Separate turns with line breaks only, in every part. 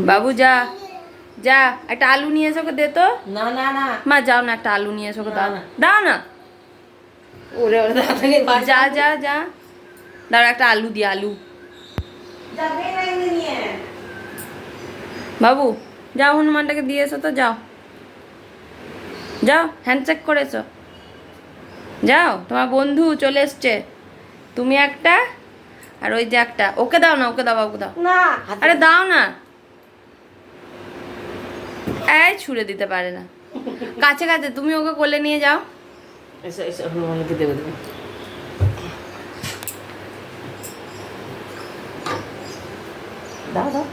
বাবু যা যা, একটা আলু নিয়ে এসো, দে তো।
না না না
মা যাও না, একটা আলু নিয়ে এসো, দাও দাও না।
ওরে ওরে
যা যা যা, দাঁড়া একটা আলু দিয়ে, আলু। বাবু যাও, হনুমানটাকে দিয়ে এসো তো, যাও যাও, হ্যান্ডশেক করে এসো, যাও। তোমার বন্ধু চলে এসছে, তুমি একটা আর ওই যে একটা, ওকে দাও না, ওকে দাও, বাবুকে দাও।
না
আরে দাও না, এই ছুঁড়ে দিতে পারে না। কাছে কাছে তুমি ওকে কোলে নিয়ে যাও।
এসো এসো হনুমানকে দেবে দেবে। দাও দাও।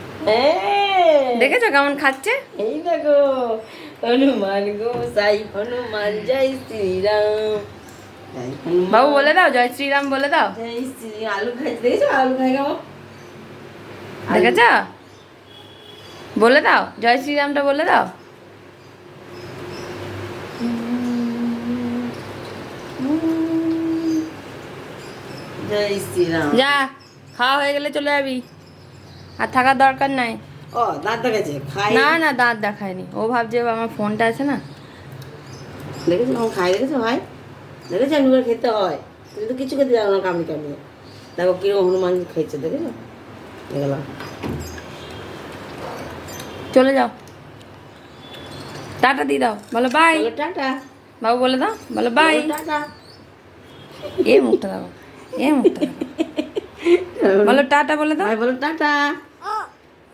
দেখেছো কেমন খাচ্ছে?
এই দেখো হনুমান গো সাই হনুমান জয় শ্রীরাম। জয় হনুমান।
বাবু বলে দাও জয় শ্রীরাম বলে দাও।
জয় শ্রী আলু খাই দেখেছো আলু খাই কেমন
দেখেছ, বলে দাও জয় শ্রীরামটা বলে দাও।
জয় শ্রীরাম।
যা, খাওয়া হয়ে গেলে চলে যাবি, আর থাকার দরকার নাই।
ও দাঁত দেখেছে খাই
না না, দাঁত দেখায়নি, ও ভাবছে আমার ফোনটা আছে না।
দেখেছো কেমন খাই দেখেছো ভাই, দেখেছো আমি খেতে হয়, তুমি তো কিছু খেতে যাও না কামড়ি কামড়িয়ে। দেখো কিরকম হনুমান খেয়েছে দেখেছো, দেখলাম।
চলে যাও, টাটা দিয়ে দাও, বলো বাই।
বলো টাটা।
বাবু বলে দাও, বলো বাই।
বলো টাটা।
এ মুখটা দাও, এ মুখটা দাও, বলো টাটা বলে দাও।
ভাই বলো টাটা।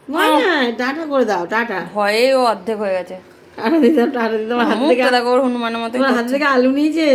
ভয় নাই, টাটা করে দাও টাটা।
ভয়ে ও অর্ধেক হয়ে গেছে।
টাটা দিতে টাটা দিতে তোমার হাত থেকে
মুখটা দেখো ওর হনুমানের মতো
তোমার হাত থেকে আলু নিয়েছে।